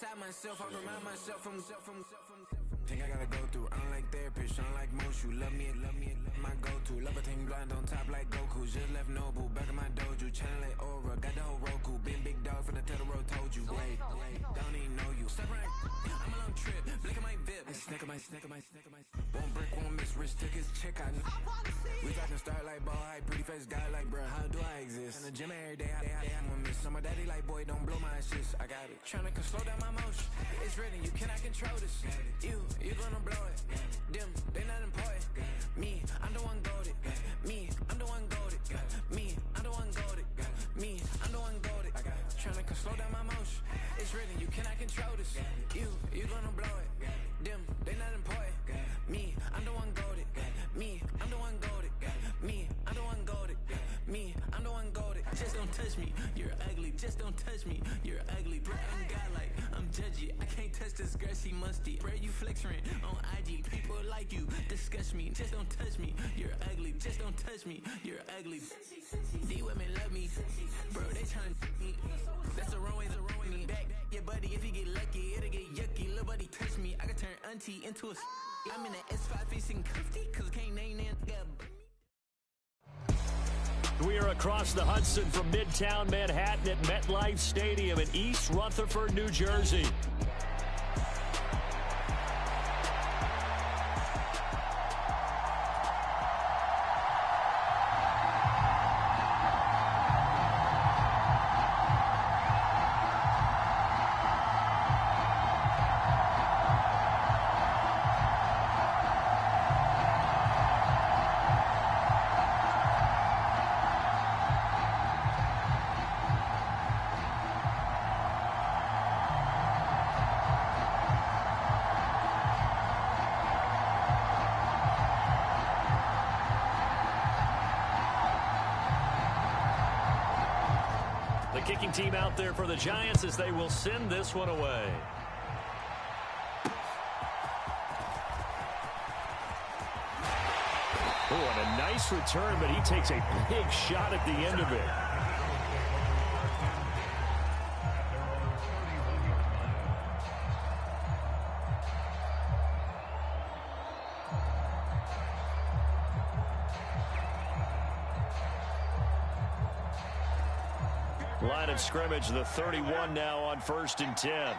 inside myself, I remind myself from Think I gotta go through, I don't like therapists, I don't like most. You love me, my go-to. Love a thing blind on top like Goku. Just left Noble, back in my dojo. Channel like Aura, got the whole Roku. Been big dog from the Tether Road, told you. Wait, don't even know you. Step right, I'm a long trip, blick of my VIP. Snack of my. Won't break, won't miss, rich took his check, I know. We talking start like ball hype, pretty face guy like, bruh, how do I exist? In the gym every day, I'm gonna miss. So my daddy like, boy, don't blow my assist. I got it. Tryna slow down my motion. It's written, you cannot control this. You gonna blow it. Them, they not important. Me, I'm the one goated. Me, I'm the one goated. Me, I'm the one goated. Me, I'm the one goated. Tryna slow down my motion. It's written, you cannot control this. You gonna blow it. Them, they not important. Me, I'm the one goated. Me, I'm the one goated. Me, I'm the one goated. Me, I'm the one goated. Just don't touch me, you're ugly. Just don't touch me, you're ugly. Bro, I'm godlike, I'm judgy. I can't touch this girl, she musty. Bro, you flexing on IG. People like you disgust me. Just don't touch me, you're ugly. Just don't touch me, you're ugly. These women love me, bro. They tryna me. That's the wrong way. Back your buddy, if you get lucky, it'll get yucky. Little buddy touch me, I can turn auntie into a. I'm in the S5 facing cuffy, cause I can't name that. We are across the Hudson from Midtown Manhattan at MetLife Stadium in East Rutherford, New Jersey. Kicking team out there for the Giants as they will send this one away. Oh, and a nice return, but he takes a big shot at the end of it. Line of scrimmage, the 31 now on 1st and 10.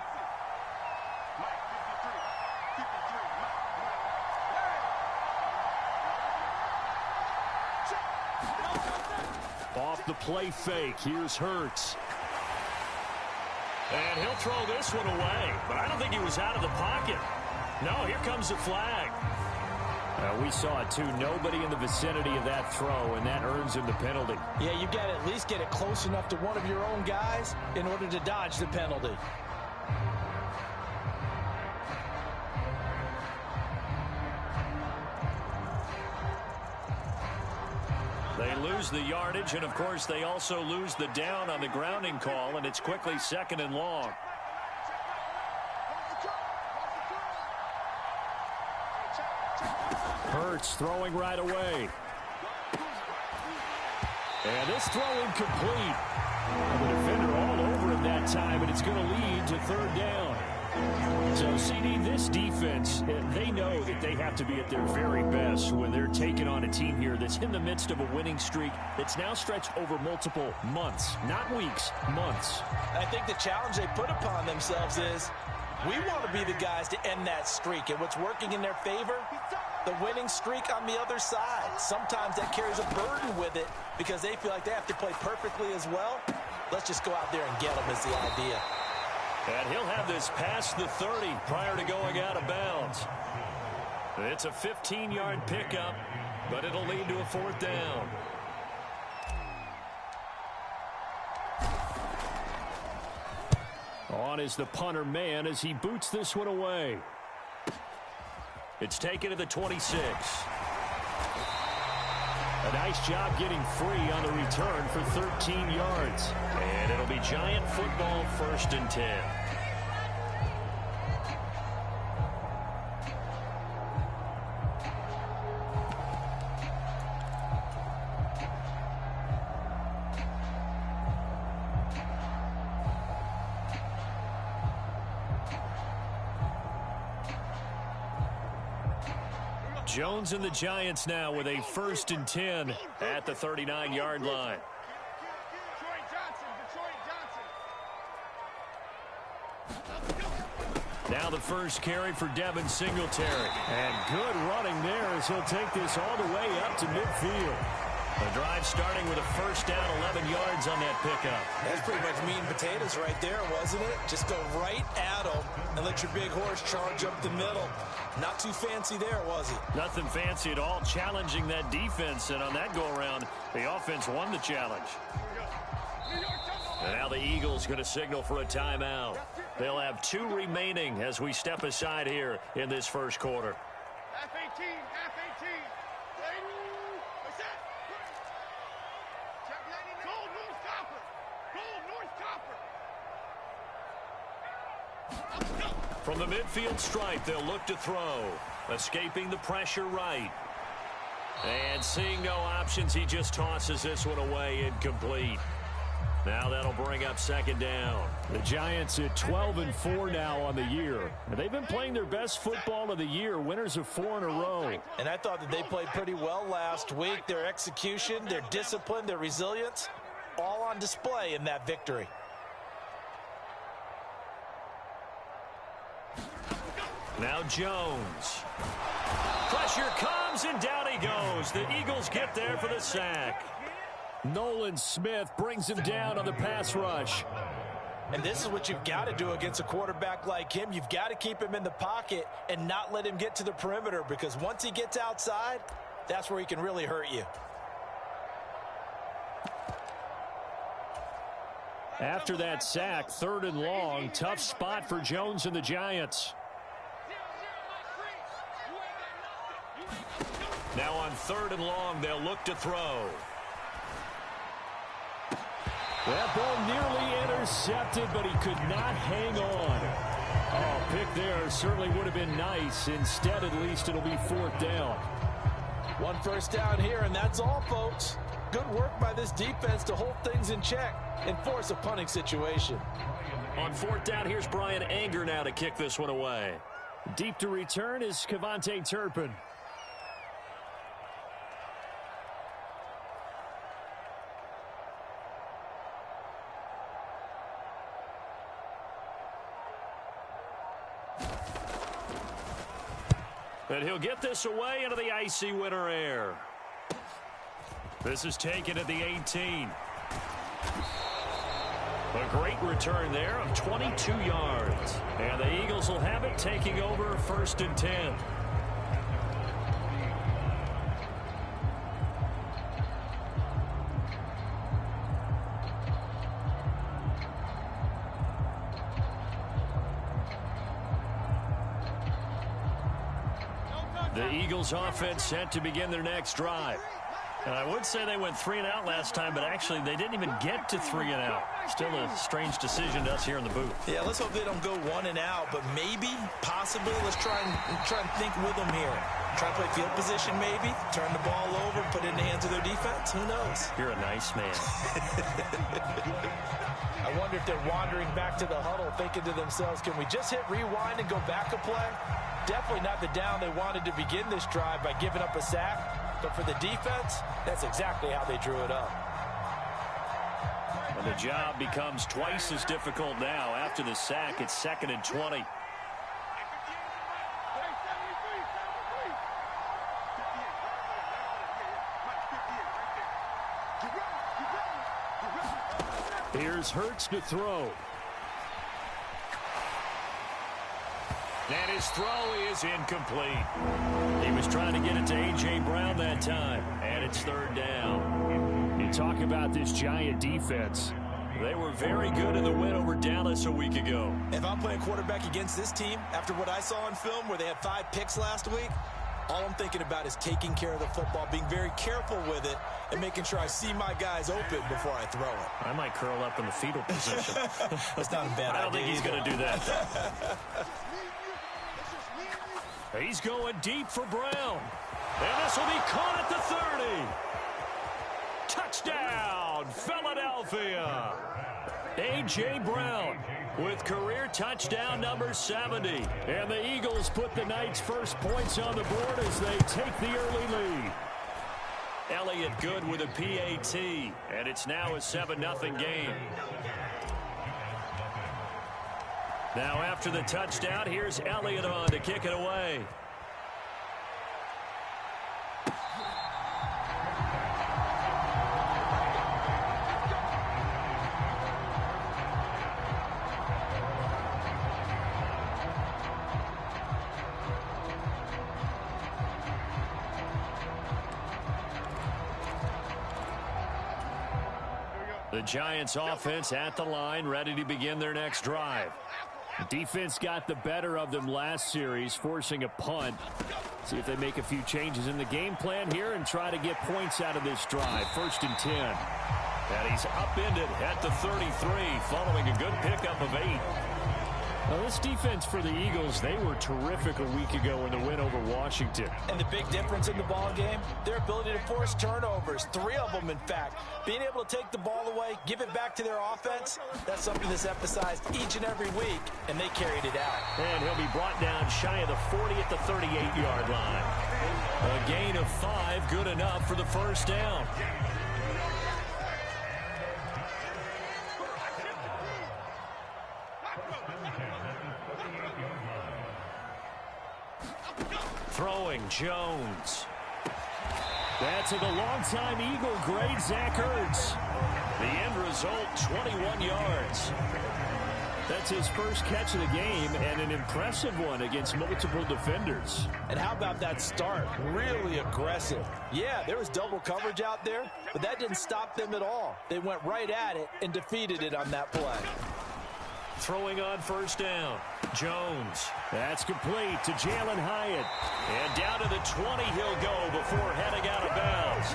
Off the play fake, here's Hurts. And he'll throw this one away, but I don't think he was out of the pocket. No, here comes the flag. We saw it, too. Nobody in the vicinity of that throw, and that earns him the penalty. Yeah, you've got to at least get it close enough to one of your own guys in order to dodge the penalty. They lose the yardage, and, of course, they also lose the down on the grounding call, and it's quickly 2nd and long. Hurts throwing right away. And this throw incomplete. The defender all over him that time, and it's going to lead to 3rd down. So, CD, this defense, they know that they have to be at their very best when they're taking on a team here that's in the midst of a winning streak that's now stretched over multiple months, not weeks, months. I think the challenge they put upon themselves is we want to be the guys to end that streak, and what's working in their favor, the winning streak on the other side. Sometimes that carries a burden with it because they feel like they have to play perfectly as well. Let's just go out there and get them is the idea. And he'll have this past the 30 prior to going out of bounds. It's a 15-yard pickup, but it'll lead to a 4th down. On is the punter man as he boots this one away. It's taken to the 26. A nice job getting free on the return for 13 yards. And it'll be Giant football, 1st and 10. Jones and the Giants now with a 1st and 10 at the 39-yard line. Now the first carry for Devin Singletary. And good running there as he'll take this all the way up to midfield. The drive starting with a 1st down, 11 yards on that pickup. That's pretty much meat and potatoes right there, wasn't it? Just go right at them and let your big horse charge up the middle. Not too fancy there, was it? Nothing fancy at all, challenging that defense. And on that go-around, the offense won the challenge. And now the Eagles going to signal for a timeout. They'll have 2 remaining as we step aside here in this first quarter. Half 18, half 18. Goal, North Copper. Goal, North Copper. From the midfield stripe, they'll look to throw. Escaping the pressure right. And seeing no options, he just tosses this one away incomplete. Now that'll bring up 2nd down. The Giants at 12-4 now on the year. And they've been playing their best football of the year, winners of 4 in a row. And I thought that they played pretty well last week. Their execution, their discipline, their resilience, all on display in that victory. Now Jones. Pressure comes, and down he goes. The Eagles get there for the sack. Nolan Smith brings him down on the pass rush. And this is what you've got to do against a quarterback like him. You've got to keep him in the pocket and not let him get to the perimeter, because once he gets outside, that's where he can really hurt you. After that sack, 3rd and long, tough spot for Jones and the Giants. Now on 3rd and long, they'll look to throw. That ball nearly intercepted, but he could not hang on. Oh, pick there certainly would have been nice. Instead, at least, it'll be 4th down. 1 first down here, and that's all, folks. Good work by this defense to hold things in check and force a punting situation. On 4th down, here's Brian Anger now to kick this one away. Deep to return is Kevontae Turpin. But he'll get this away into the icy winter air. This is taken at the 18. A great return there of 22 yards. And the Eagles will have it, taking over 1st and 10. The Eagles offense set to begin their next drive. And I would say they went 3 and out last time, but actually they didn't even get to 3 and out. Still a strange decision to us here in the booth. Yeah, let's hope they don't go 1 and out, but maybe, possibly, let's try and think with them here. Try to play field position maybe, turn the ball over, put it in the hands of their defense. Who knows? You're a nice man. I wonder if they're wandering back to the huddle thinking to themselves, can we just hit rewind and go back a play? Definitely not the down they wanted to begin this drive by giving up a sack. But for the defense, that's exactly how they drew it up. And the job becomes twice as difficult now. After the sack, it's 2nd and 20. Here's Hurts to throw. And his throw is incomplete. He was trying to get it to A.J. Brown that time, and it's 3rd down. You talk about this Giant defense. They were very good in the win over Dallas a week ago. If I'm playing quarterback against this team, after what I saw in film where they had 5 picks last week, all I'm thinking about is taking care of the football, being very careful with it, and making sure I see my guys open before I throw it. I might curl up in the fetal position. That's not a bad idea. I don't think he's going to do that. He's going deep for Brown. And this will be caught at the 30. Touchdown, Philadelphia. A.J. Brown with career touchdown number 70. And the Eagles put the Knights' first points on the board as they take the early lead. Elliott good with a PAT, and it's now a 7-0 game. Now after the touchdown, here's Elliott on to kick it away. The Giants offense at the line, ready to begin their next drive. The defense got the better of them last series, forcing a punt. See if they make a few changes in the game plan here and try to get points out of this drive. 1st and 10. And he's upended at the 33, following a good pickup of 8. Now, this defense for the Eagles, they were terrific a week ago in the win over Washington. And the big difference in the ball game, their ability to force turnovers, 3 of them, in fact. Being able to take the ball away, give it back to their offense, that's something that's emphasized each and every week, and they carried it out. And he'll be brought down shy of the 40 at the 38-yard line. A gain of 5, good enough for the first down. Throwing Jones. That's to the longtime Eagle great Zach Ertz. The end result, 21 yards. That's his first catch of the game and an impressive one against multiple defenders. And how about that start? Really aggressive. Yeah, there was double coverage out there, but that didn't stop them at all. They went right at it and defeated it on that play. Throwing on first down. Jones. That's complete to Jalen Hyatt. And down to the 20 he'll go before heading out of bounds.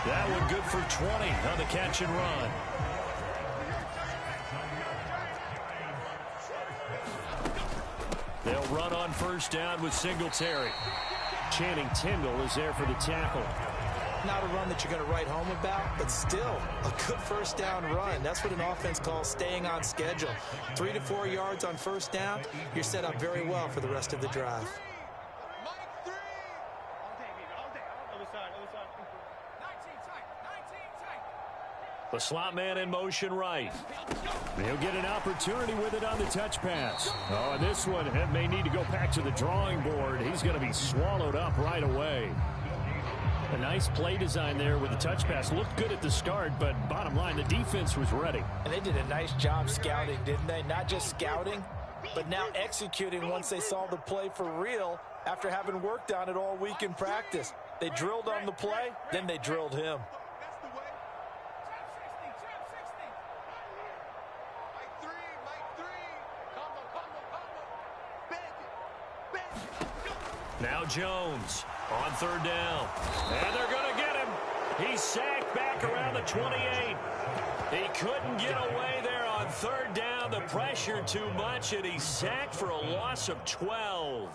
That one good for 20 on the catch and run. They'll run on first down with Singletary. Channing Tindall is there for the tackle. Not a run that you're going to write home about, but still a good first down run. That's what an offense calls staying on schedule. 3 to 4 yards on first down, you're set up very well for the rest of the drive. The slot man in motion right. He'll get an opportunity with it on the touch pass. Oh, and this one may need to go back to the drawing board. He's going to be swallowed up right away. A nice play design there with the touch pass. Looked good at the start, but bottom line, the defense was ready. And they did a nice job scouting, didn't they? Not just scouting, but now executing once they saw the play for real after having worked on it all week in practice. They drilled on the play, then they drilled him. Now Jones on third down. And they're going to get him. He's sacked back around the 28. He couldn't get away there on third down. The pressure too much, and he's sacked for a loss of 12.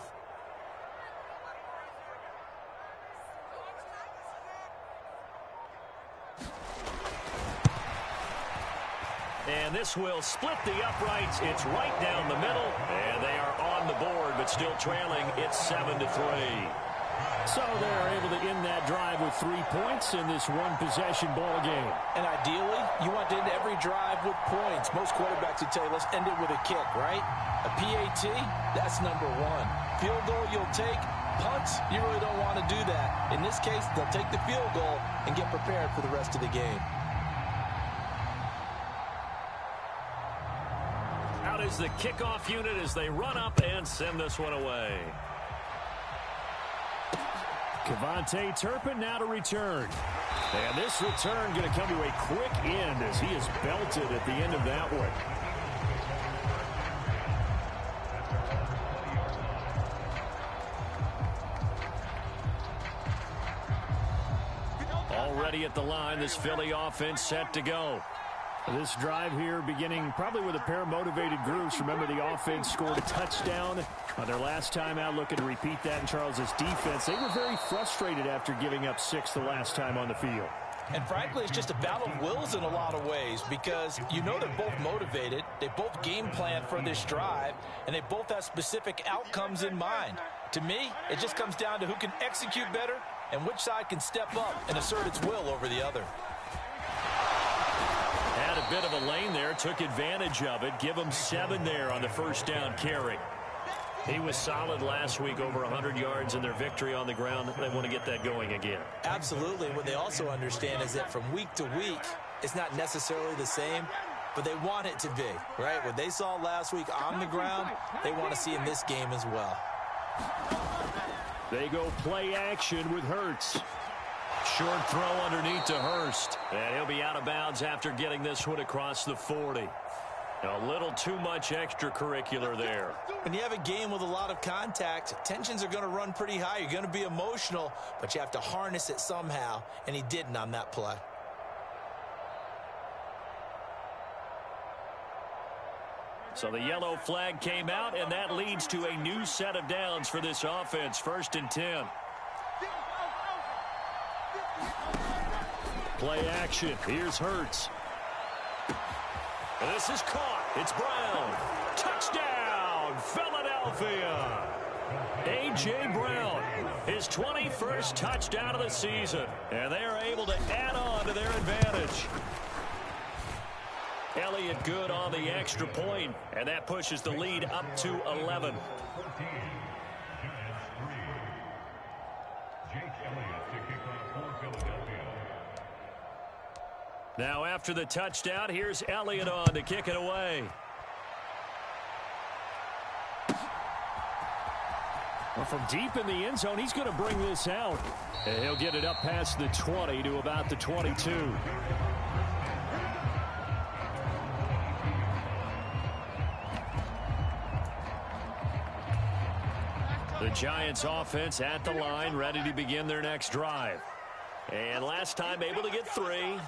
And this will split the uprights. It's right down the middle, and they are on the board, but still trailing. It's 7-3. So they're able to end that drive with 3 points in this one-possession ball game. And ideally, you want to end every drive with points. Most quarterbacks would tell you, let's end it with a kick, right? A PAT, that's number 1. Field goal you'll take. Punts, you really don't want to do that. In this case, they'll take the field goal and get prepared for the rest of the game. Out is the kickoff unit as they run up and send this one away. Kevontae Turpin now to return. And this return going to come to a quick end as he is belted at the end of that one. Already at the line, this Philly offense set to go. This drive here beginning probably with a pair of motivated groups. Remember, the offense scored a touchdown on their last time out, looking to repeat that in Charles's defense. They were very frustrated after giving up 6 the last time on the field. And frankly, it's just a battle of wills in a lot of ways because you know they're both motivated. They both game plan for this drive, and they both have specific outcomes in mind. To me, it just comes down to who can execute better and which side can step up and assert its will over the other. Had a bit of a lane there, took advantage of it. Give him 7 there on the first down carry. He was solid last week, over 100 yards in their victory on the ground. They want to get that going again. Absolutely. What they also understand is that from week to week, it's not necessarily the same, but they want it to be, right? What they saw last week on the ground, they want to see in this game as well. They go play action with Hurts. Short throw underneath to Hurst. And he'll be out of bounds after getting this one across the 40. A little too much extracurricular there. When you have a game with a lot of contact, tensions are going to run pretty high. You're going to be emotional, but you have to harness it somehow, and he didn't on that play. So the yellow flag came out, and that leads to a new set of downs for this offense. 1st and 10. Play action. Here's Hurts. This is caught. It's Brown. Touchdown, Philadelphia. A.J. Brown, his 21st touchdown of the season. And they are able to add on to their advantage. Elliott good on the extra point, and that pushes the lead up to 11. Now after the touchdown, here's Elliott on to kick it away. Well, from deep in the end zone, he's going to bring this out. And he'll get it up past the 20 to about the 22. The Giants offense at the line, ready to begin their next drive. And last time able to get 3.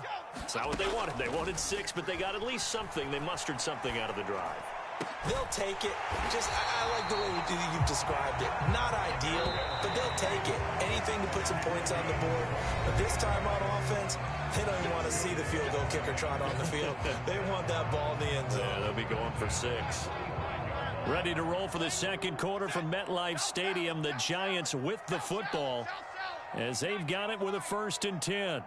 It's not what they wanted. They wanted 6, but they got at least something. They mustered something out of the drive. They'll take it. I like the way you've described it. Not ideal, but they'll take it. Anything to put some points on the board. But this time on offense, they don't even want to see the field goal kicker trot on the field. They want that ball in the end zone. Yeah, they'll be going for 6. Ready to roll for the second quarter from MetLife Stadium. The Giants with the football as they've got it with a 1st and 10.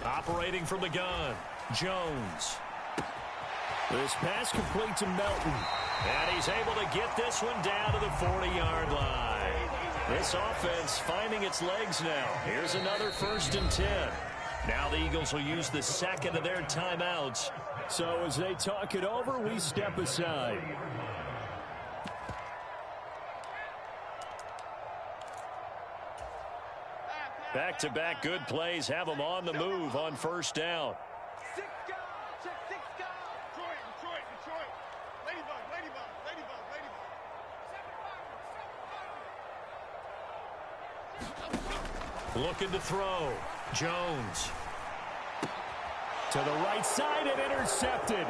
Operating from the gun, Jones. This pass complete to Melton. And he's able to get this one down to the 40-yard line. This offense finding its legs now. Here's another 1st and 10. Now the Eagles will use the second of their timeouts. So as they talk it over, we step aside. Back-to-back good plays have them on the move on 1st down. Detroit. Ladybug. Looking to throw. Jones. To the right side and intercepted.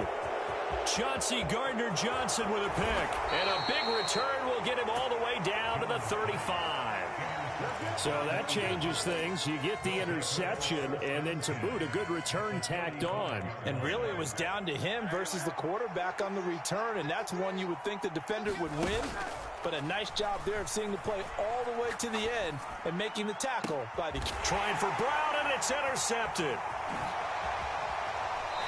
Chauncey Gardner-Johnson with a pick. And a big return will get him all the way down to the 35. So that changes things. You get the interception, and then to boot, a good return tacked on. And really, it was down to him versus the quarterback on the return, and that's one you would think the defender would win. But a nice job there of seeing the play all the way to the end and making the tackle by the... Trying for Brown, and it's intercepted.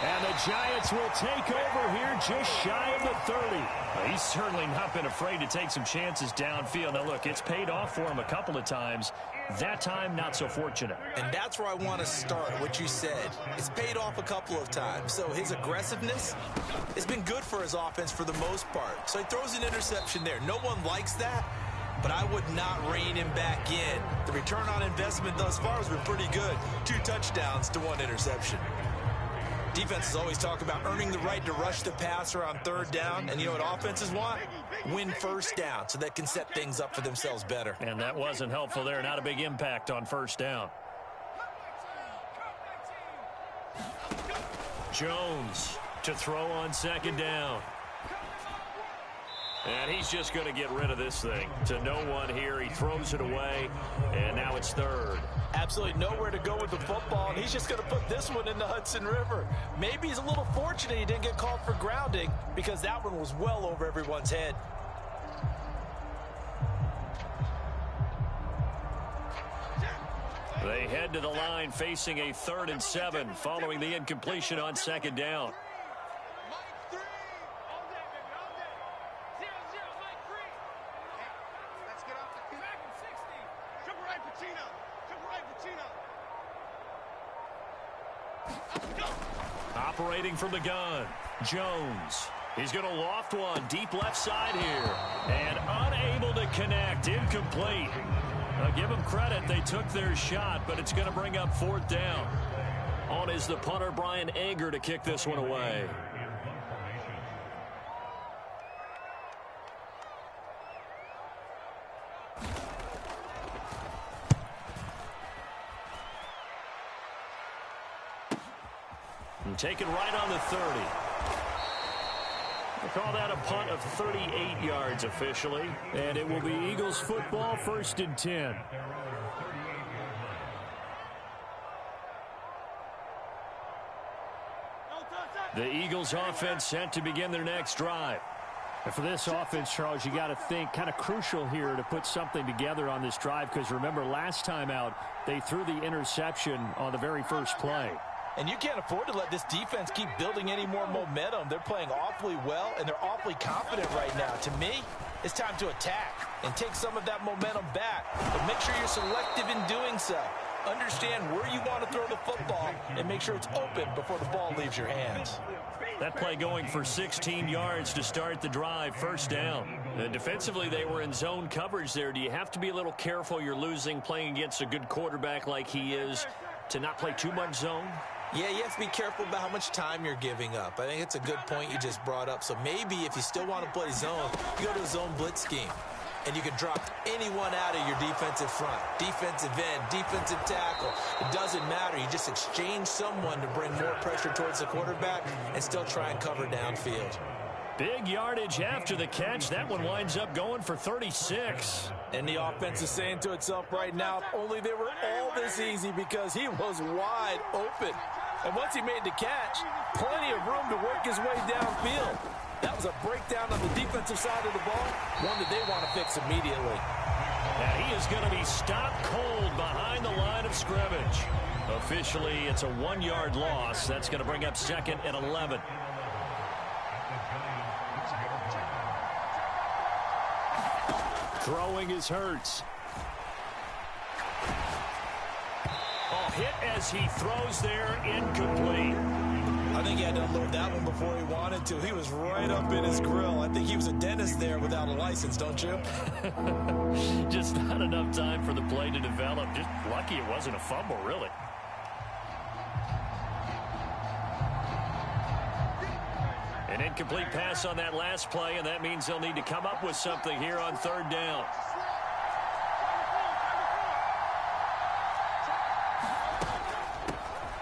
And the Giants will take over here just shy of the 30. He's certainly not been afraid to take some chances downfield. Now, look, it's paid off for him a couple of times. That time, not so fortunate. And that's where I want to start, what you said. It's paid off a couple of times. So his aggressiveness has been good for his offense for the most part. So he throws an interception there. No one likes that, but I would not rein him back in. The return on investment thus far has been pretty good. 2 touchdowns to 1 interception. Defenses always talk about earning the right to rush the passer on 3rd down. And you know what offenses want? Win 1st down so they can set things up for themselves better. And that wasn't helpful there. Not a big impact on 1st down. Jones to throw on 2nd down. And he's just going to get rid of this thing. To no one here. He throws it away, and now it's third. Absolutely nowhere to go with the football, and he's just going to put this one in the Hudson River. Maybe he's a little fortunate he didn't get called for grounding because that one was well over everyone's head. They head to the line facing a 3rd and 7 following the incompletion on 2nd down. Operating from the gun, Jones. He's going to loft one deep left side here. And unable to connect, incomplete. Now give them credit, they took their shot, but it's going to bring up 4th down. On is the punter, Brian Anger, to kick this one away. And taken right on the 30. We'll call that a punt of 38 yards officially. And it will be Eagles football, 1st and 10. The Eagles offense set to begin their next drive. And for this offense, Charles, you got to think kind of crucial here to put something together on this drive, because remember last time out they threw the interception on the very first play. And you can't afford to let this defense keep building any more momentum. They're playing awfully well, and they're awfully confident right now. To me, it's time to attack and take some of that momentum back. But make sure you're selective in doing so. Understand where you want to throw the football and make sure it's open before the ball leaves your hands. That play going for 16 yards to start the drive, 1st down. And defensively, they were in zone coverage there. Do you have to be a little careful? You're losing, playing against a good quarterback like he is, to not play too much zone? Yeah, you have to be careful about how much time you're giving up. I think it's a good point you just brought up. So maybe if you still want to play zone, you go to a zone blitz scheme. And you can drop anyone out of your defensive front. Defensive end, defensive tackle. It doesn't matter. You just exchange someone to bring more pressure towards the quarterback and still try and cover downfield. Big yardage after the catch. That one winds up going for 36. And the offense is saying to itself right now, if only they were all this easy, because he was wide open. And once he made the catch, plenty of room to work his way downfield. That was a breakdown on the defensive side of the ball, one that they want to fix immediately. And he is going to be stopped cold behind the line of scrimmage. Officially, it's a 1-yard loss. That's going to bring up 2nd and 11. Throwing is Hurts. Oh, hit as he throws there, incomplete. I think he had to unload that one before he wanted to. He was right up in his grill. I think he was a dentist there without a license, don't you? Just not enough time for the play to develop. Just lucky it wasn't a fumble, really. An incomplete pass on that last play, and that means they'll need to come up with something here on 3rd down.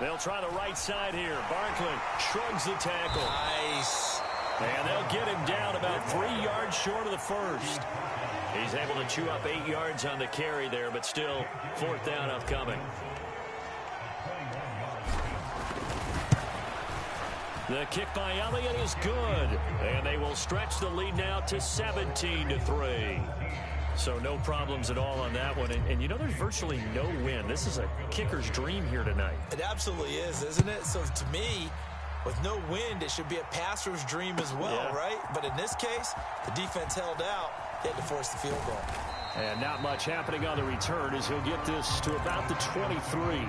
They'll try the right side here. Barkley shrugs the tackle. Nice. And they'll get him down about 3 yards short of the first. He's able to chew up 8 yards on the carry there, but still 4th down upcoming. The kick by Elliott is good. And they will stretch the lead now to 17-3. So no problems at all on that one. And you know, there's virtually no wind. This is a kicker's dream here tonight. It absolutely is, isn't it? So to me, with no wind, it should be a passer's dream as well, right? But in this case, the defense held out. They had to force the field goal. And not much happening on the return as he'll get this to about the 23.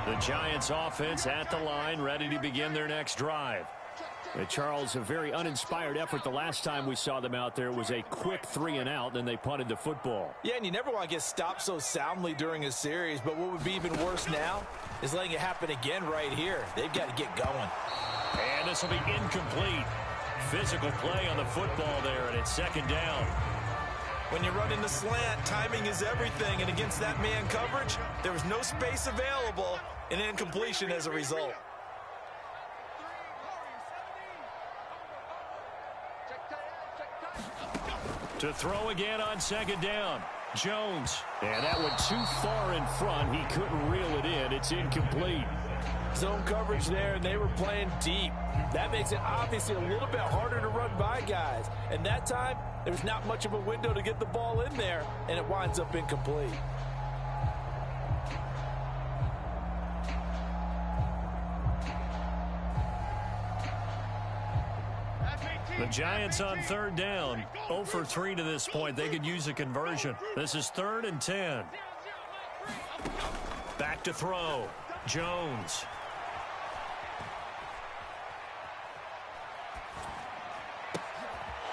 The Giants offense at the line, ready to begin their next drive. Charles, a very uninspired effort the last time we saw them out there. It was a quick 3-and-out, then they punted the football. Yeah, and you never want to get stopped so soundly during a series, but what would be even worse now is letting it happen again right here. They've got to get going. And this will be incomplete. Physical play on the football there, and it's 2nd down. When you run in the slant, timing is everything, and against that man coverage, there was no space available, and incompletion as a result. To throw again on second down. Jones. And that went too far in front. He couldn't reel it in. It's incomplete. Zone coverage there, and they were playing deep. That makes it obviously a little bit harder to run by guys. And that time, there's not much of a window to get the ball in there, and it winds up incomplete. The Giants on third down. 0 for 3 to this point. They could use a conversion. This is 3rd and 10. Back to throw. Jones.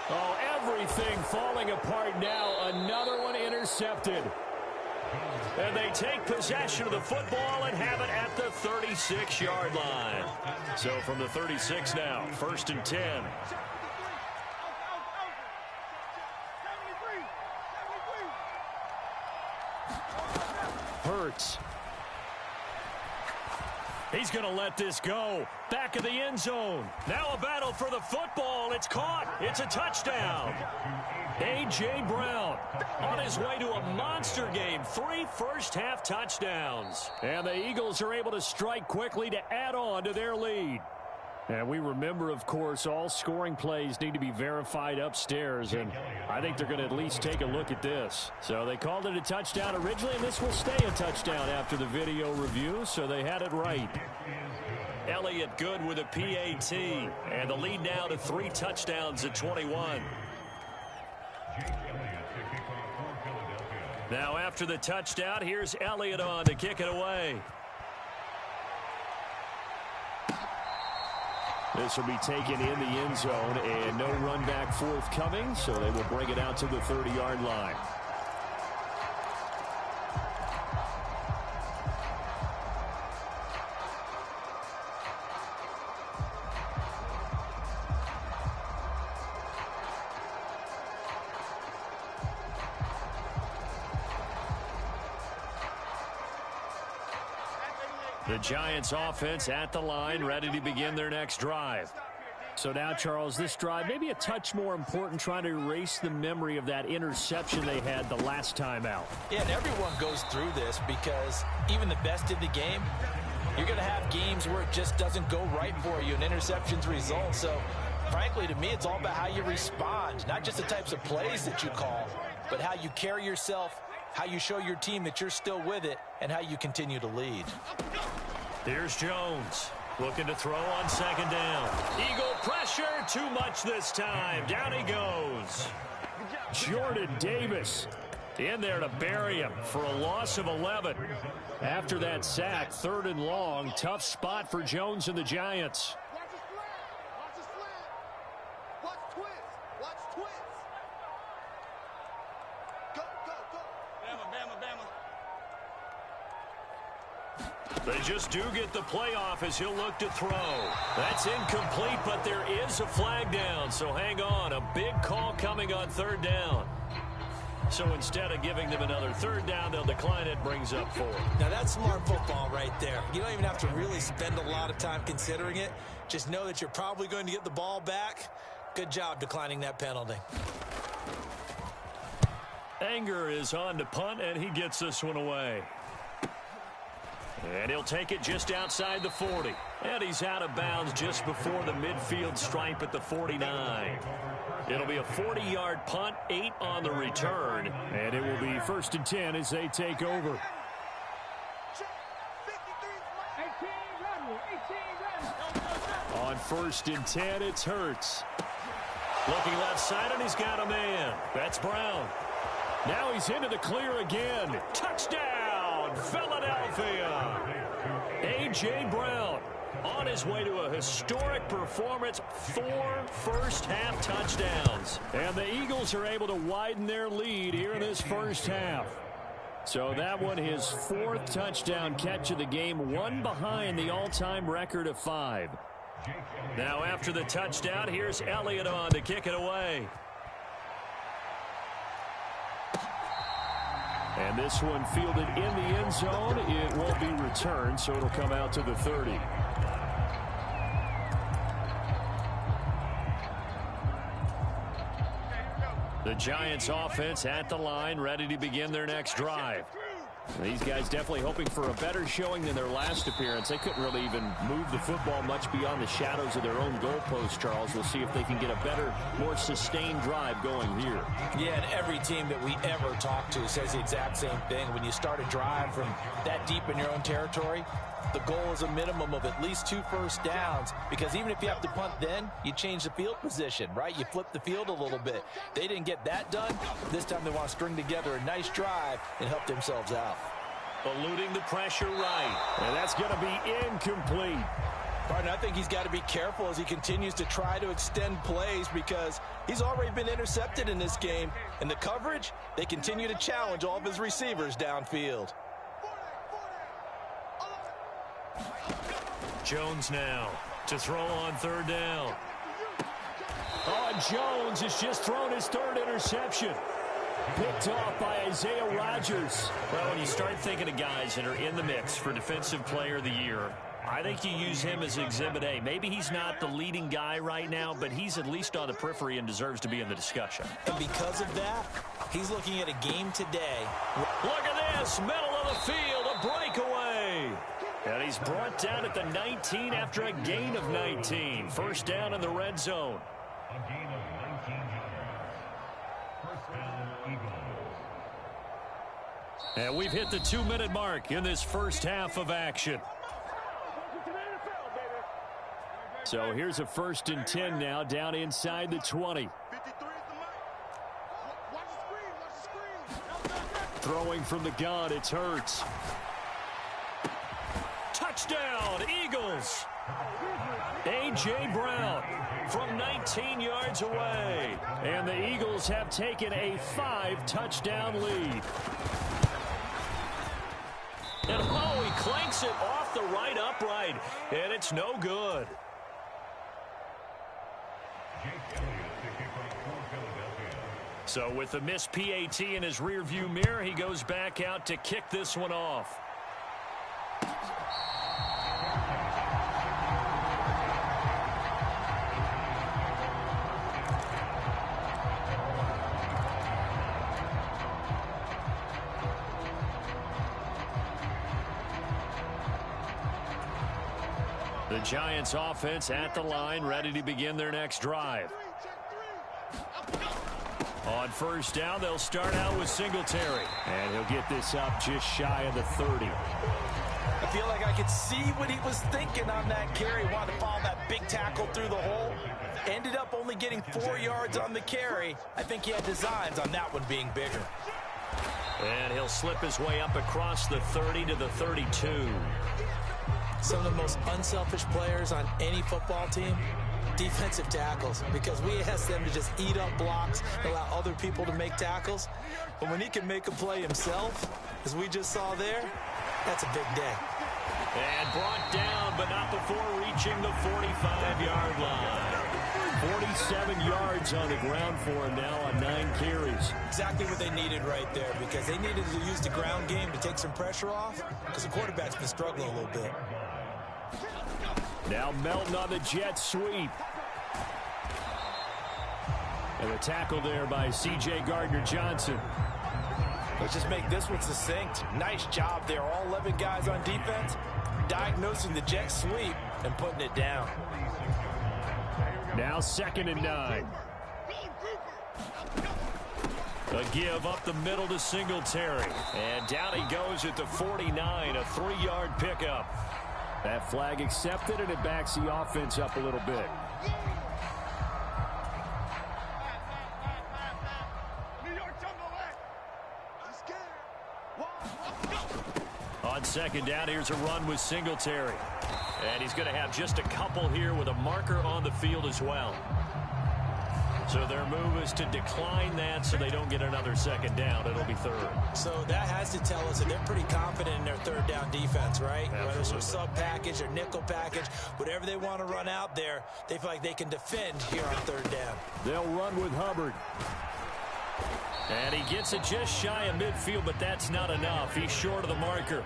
Oh, everything falling apart now. Another one intercepted. And they take possession of the football and have it at the 36-yard line. So from the 36 now, 1st and 10. Hurts. He's going to let this go. Back of the end zone. Now a battle for the football. It's caught. It's a touchdown. A.J. Brown on his way to a monster game. 3 first-half touchdowns. And the Eagles are able to strike quickly to add on to their lead. And we remember, of course, all scoring plays need to be verified upstairs, and I think they're going to at least take a look at this. So they called it a touchdown originally, and this will stay a touchdown after the video review, so they had it right. Elliott good with a PAT, and the lead now to 3 touchdowns at 21. Now after the touchdown, here's Elliott on to kick it away. This will be taken in the end zone, and no run back forthcoming, so they will bring it out to the 30-yard line. The Giants offense at the line, ready to begin their next drive. So now, Charles, this drive maybe a touch more important, trying to erase the memory of that interception they had the last time out. Yeah, and everyone goes through this because even the best in the game, you're going to have games where it just doesn't go right for you, and interceptions result. So, frankly, to me, it's all about how you respond, not just the types of plays that you call, but how you carry yourself, how you show your team that you're still with it, and how you continue to lead. Here's Jones. Looking to throw on second down. Eagle pressure, too much this time. Down he goes. Jordan Davis in there to bury him for a loss of 11. After that sack, 3rd and long. Tough spot for Jones and the Giants. They just do get the playoff as he'll look to throw. That's incomplete, but there is a flag down, so hang on. A big call coming on 3rd down. So instead of giving them another 3rd down, they'll decline it, brings up 4. Now that's smart football right there. You don't even have to really spend a lot of time considering it. Just know that you're probably going to get the ball back. Good job declining that penalty. Anger is on to punt, and he gets this one away. And he'll take it just outside the 40. And he's out of bounds just before the midfield stripe at the 49. It'll be a 40-yard punt, 8 on the return. And it will be 1st and 10 as they take over. On 1st and 10, it's Hurts. Looking left side, and he's got a man. That's Brown. Now he's into the clear again. Touchdown, Philadelphia. A.J. Brown on his way to a historic performance, 4 first-half touchdowns. And the Eagles are able to widen their lead here in this first half. So that one, his 4th touchdown catch of the game, 1 behind the all-time record of 5. Now after the touchdown, here's Elliott on to kick it away. And this one fielded in the end zone. It won't be returned, so it'll come out to the 30. The The Giants offense at the line, ready to begin their next drive. These guys definitely hoping for a better showing than their last appearance. They couldn't really even move the football much beyond the shadows of their own goalpost, Charles. We'll see if they can get a better, more sustained drive going here. Yeah, and every team that we ever talk to says the exact same thing. When you start a drive from that deep in your own territory, the goal is a minimum of at least 2 first downs, because even if you have to punt then, you change the field position, right? You flip the field a little bit. They didn't get that done. This time they want to string together a nice drive and help themselves out. Eluding the pressure right. And that's going to be incomplete. Pardon, I think he's got to be careful as he continues to try to extend plays, because he's already been intercepted in this game. And the coverage, they continue to challenge all of his receivers downfield. Jones now to throw on 3rd down. Oh, and Jones has just thrown his 3rd interception. Picked off by Isaiah Rodgers. Well, when you start thinking of guys that are in the mix for Defensive Player of the Year, I think you use him as Exhibit A. Maybe he's not the leading guy right now, but he's at least on the periphery and deserves to be in the discussion. And because of that, he's looking at a game today. Look at this, middle of the field, a breakaway. And he's brought down at the 19 after a gain of 19. First down in the red zone. A gain of 19 yards. First down, Eagles. And we've hit the 2-minute mark in this first half of action. So here's a 1st and 10 now, down inside the 20. Throwing from the gun, it's Hurts. Touchdown, Eagles. A.J. Brown from 19 yards away. And the Eagles have taken a 5-touchdown lead. And oh, he clanks it off the right upright, and it's no good. So with the missed PAT in his rearview mirror, he goes back out to kick this one off. The Giants offense at the line, ready to begin their next drive. On 1st down, they'll start out with Singletary. And he'll get this up just shy of the 30. I feel like I could see what he was thinking on that carry. Wanted to follow that big tackle through the hole. Ended up only getting 4 yards on the carry. I think he had designs on that one being bigger. And he'll slip his way up across the 30 to the 32. Some of the most unselfish players on any football team, defensive tackles, because we ask them to just eat up blocks, allow other people to make tackles. But when he can make a play himself, as we just saw there, that's a big day. And brought down, but not before reaching the 45-yard line. 47 yards on the ground for him now on 9 carries. Exactly what they needed right there, because they needed to use the ground game to take some pressure off, because the quarterback's been struggling a little bit. Now Melton on the jet sweep. And a tackle there by C.J. Gardner-Johnson. Let's just make this one succinct. Nice job there. All 11 guys on defense diagnosing the jet sweep and putting it down. Now 2nd and 9. A give up the middle to Singletary. And down he goes at the 49, a 3-yard pickup. That flag accepted, and it backs the offense up a little bit. On 2nd down, here's a run with Singletary. And he's going to have just a couple here with a marker on the field as well. So their move is to decline that so they don't get another 2nd down. It'll be 3rd. So that has to tell us that they're pretty confident in their 3rd down defense, right? Absolutely. Whether it's a sub package or nickel package, whatever they want to run out there, they feel like they can defend here on 3rd down. They'll run with Hubbard. And he gets it just shy of midfield, but that's not enough. He's short of the marker.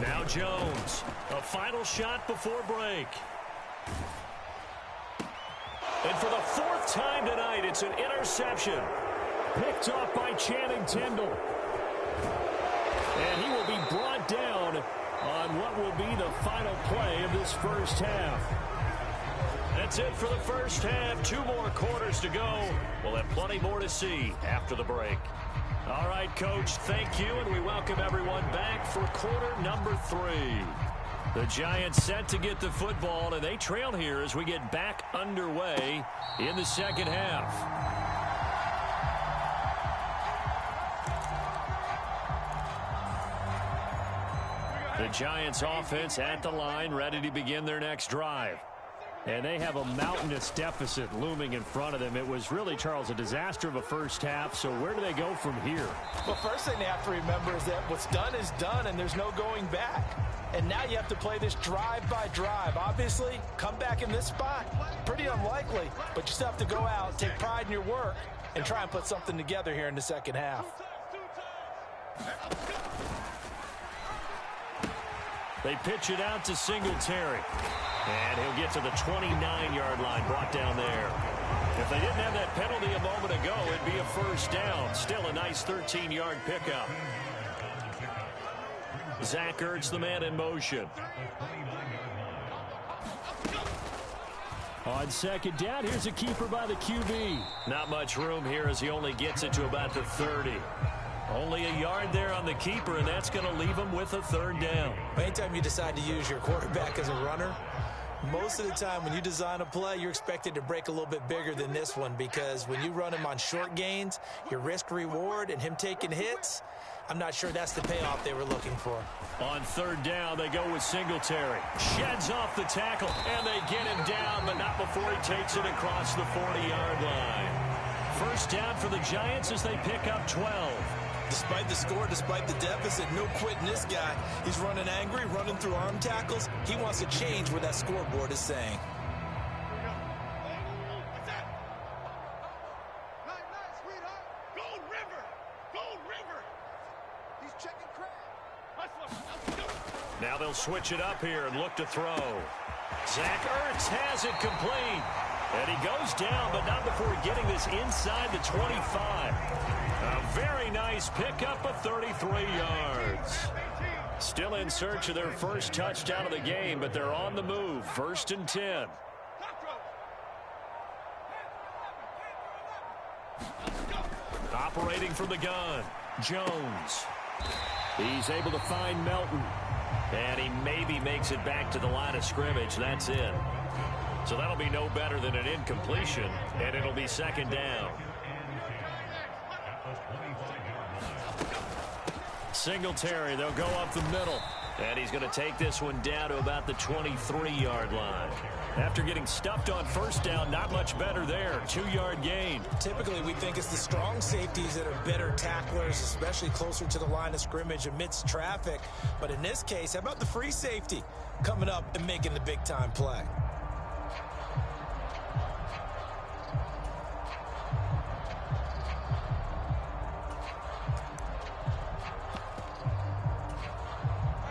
Now Jones. A final shot before break. And for the fourth time tonight, it's an interception. Picked off by Channing Tindall. And he will be brought down on what will be the final play of this first half. That's it for the first half. 2 more quarters to go. We'll have plenty more to see after the break. All right, Coach, thank you, and we welcome everyone back for quarter number 3. The Giants set to get the football, and they trail here as we get back underway in the second half. The Giants offense at the line, ready to begin their next drive. And they have a mountainous deficit looming in front of them. It was really, Charles, a disaster of a first half. So where do they go from here? Well, first thing they have to remember is that what's done is done, and there's no going back. And now you have to play this drive by drive. Obviously, come back in this spot, pretty unlikely. But you still have to go out, take pride in your work, and try and put something together here in the second half. They pitch it out to Singletary. And he'll get to the 29-yard line, brought down there. If they didn't have that penalty a moment ago, it'd be a first down. Still a nice 13-yard pickup. Zach Ertz, the man in motion. On second down, here's a keeper by the QB. Not much room here as he only gets it to about the 30. Only a yard there on the keeper, and that's going to leave him with a third down. Anytime you decide to use your quarterback as a runner, most of the time when you design a play, you're expected to break a little bit bigger than this one, because when you run him on short gains, your risk-reward and him taking hits, I'm not sure that's the payoff they were looking for. On third down, they go with Singletary. Sheds off the tackle, and they get him down, but not before he takes it across the 40-yard line. First down for the Giants as they pick up 12. Despite the score, despite the deficit, no quitting this guy. He's running angry, running through arm tackles. He wants to change what that scoreboard is saying. Now they'll switch it up here and look to throw. Zach Ertz has it complete. And he goes down, but not before getting this inside the 25. A very nice pickup of 33 yards. Still in search of their first touchdown of the game, but they're on the move. 1st and 10. Operating from the gun, Jones. He's able to find Melton. And he maybe makes it back to the line of scrimmage. That's it. So that'll be no better than an incompletion, and it'll be second down. Singletary, they'll go up the middle. And he's going to take this one down to about the 23-yard line. After getting stuffed on first down, not much better there. 2-yard gain. Typically, we think it's the strong safeties that are better tacklers, especially closer to the line of scrimmage amidst traffic. But in this case, how about the free safety coming up and making the big-time play?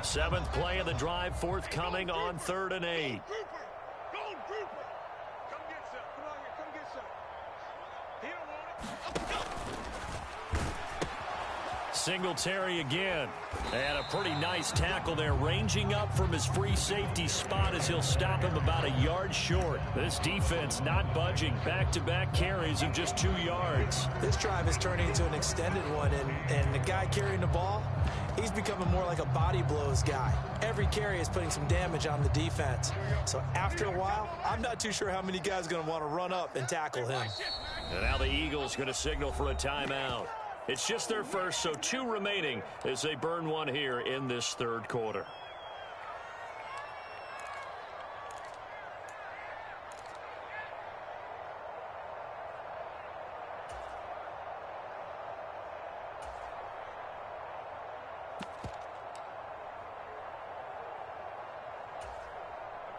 Seventh play of the drive, forthcoming on 3rd and 8. Singletary again. And a pretty nice tackle there, ranging up from his free safety spot as he'll stop him about a yard short. This defense not budging. Back-to-back carries of just 2 yards. This drive is turning into an extended one, and the guy carrying the ball, he's becoming more like a body blows guy. Every carry is putting some damage on the defense. So after a while, I'm not too sure how many guys are going to want to run up and tackle him. And now the Eagles going to signal for a timeout. It's just their first, so 2 remaining as they burn one here in this 3rd quarter.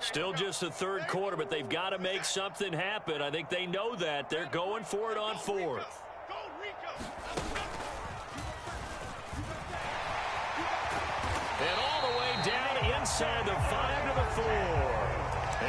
Still just the 3rd quarter, but they've got to make something happen. I think they know that. They're going for it on 4th. And all the way down inside the 5 to the 4.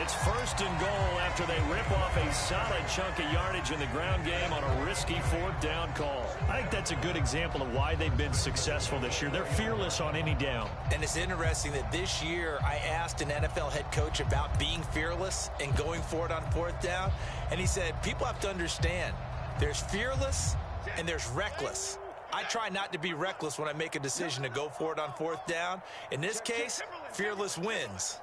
It's first and goal after they rip off a solid chunk of yardage in the ground game on a risky fourth down call. I think that's a good example of why they've been successful this year. They're fearless on any down. And it's interesting that this year I asked an NFL head coach about being fearless and going for it on fourth down. And he said, people have to understand, there's fearless and there's reckless. I try not to be reckless when I make a decision to go for it on fourth down. In this case, fearless wins.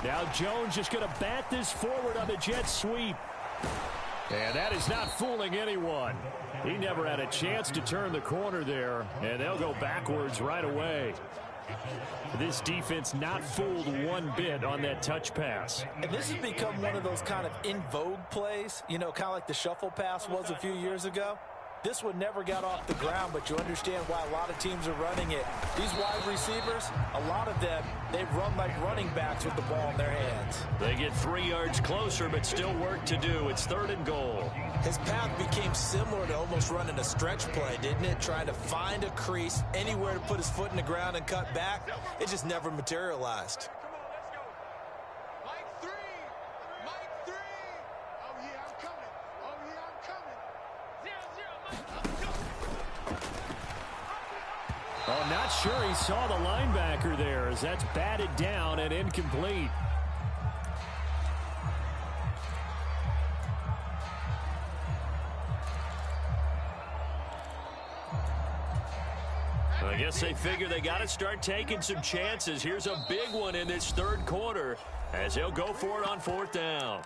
Now Jones just going to bat this forward on the jet sweep. And that is not fooling anyone. He never had a chance to turn the corner there, and they'll go backwards right away. This defense not fooled one bit on that touch pass. And this has become one of those kind of in vogue plays, you know, kind of like the shuffle pass was a few years ago. This one never got off the ground, but you understand why a lot of teams are running it. These wide receivers, a lot of them, they run like running backs with the ball in their hands. They get 3 yards closer, but still work to do. It's third and goal. His path became similar to almost running a stretch play, didn't it? Trying to find a crease, anywhere to put his foot in the ground and cut back. It just never materialized. Oh, not sure he saw the linebacker there as that's batted down and incomplete. I guess they figure they got to start taking some chances. Here's a big one in this third quarter as they'll go for it on fourth down.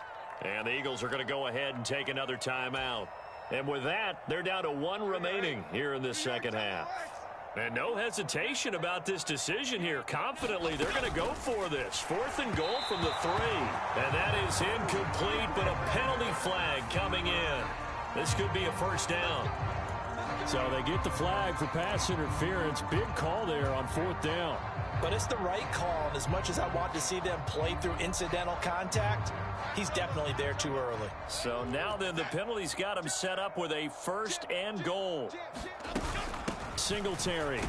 And the Eagles are going to go ahead and take another timeout. And with that, they're down to 1 remaining here in this second half. And no hesitation about this decision here. Confidently, they're going to go for this. Fourth and goal from the 3. And that is incomplete, but a penalty flag coming in. This could be a first down. So they get the flag for pass interference. Big call there on fourth down. But it's the right call, and as much as I want to see them play through incidental contact, he's definitely there too early. So now then, the penalty's got him set up with a first and goal. Singletary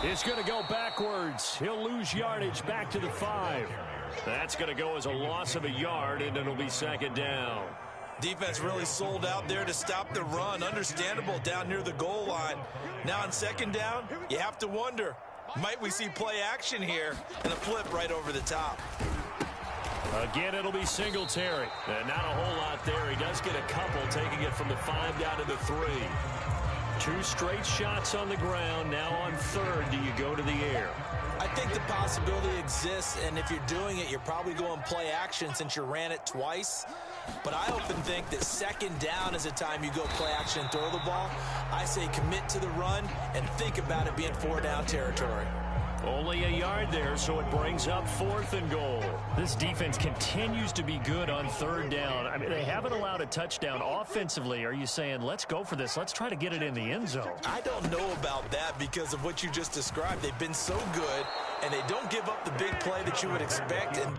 is going to go backwards. He'll lose yardage back to the 5. That's going to go as a loss of a yard, and it'll be second down. Defense really sold out there to stop the run. Understandable down near the goal line. Now on second down, you have to wonder, might we see play action here and a flip right over the top? Again, it'll be Singletary. And not a whole lot there. He does get a couple, taking it from the 5 down to the 3. 2 straight shots on the ground. Now on third, do you go to the air? I think the possibility exists, and if you're doing it, you're probably going play action since you ran it twice. But I often think that second down is a time you go play action and throw the ball. I say commit to the run and think about it being 4 down territory. Only a yard there, so it brings up fourth and goal. This defense continues to be good on third down. I mean, they haven't allowed a touchdown offensively. Are you saying, let's go for this? Let's try to get it in the end zone. I don't know about that because of what you just described. They've been so good, and they don't give up the big play that you would expect, and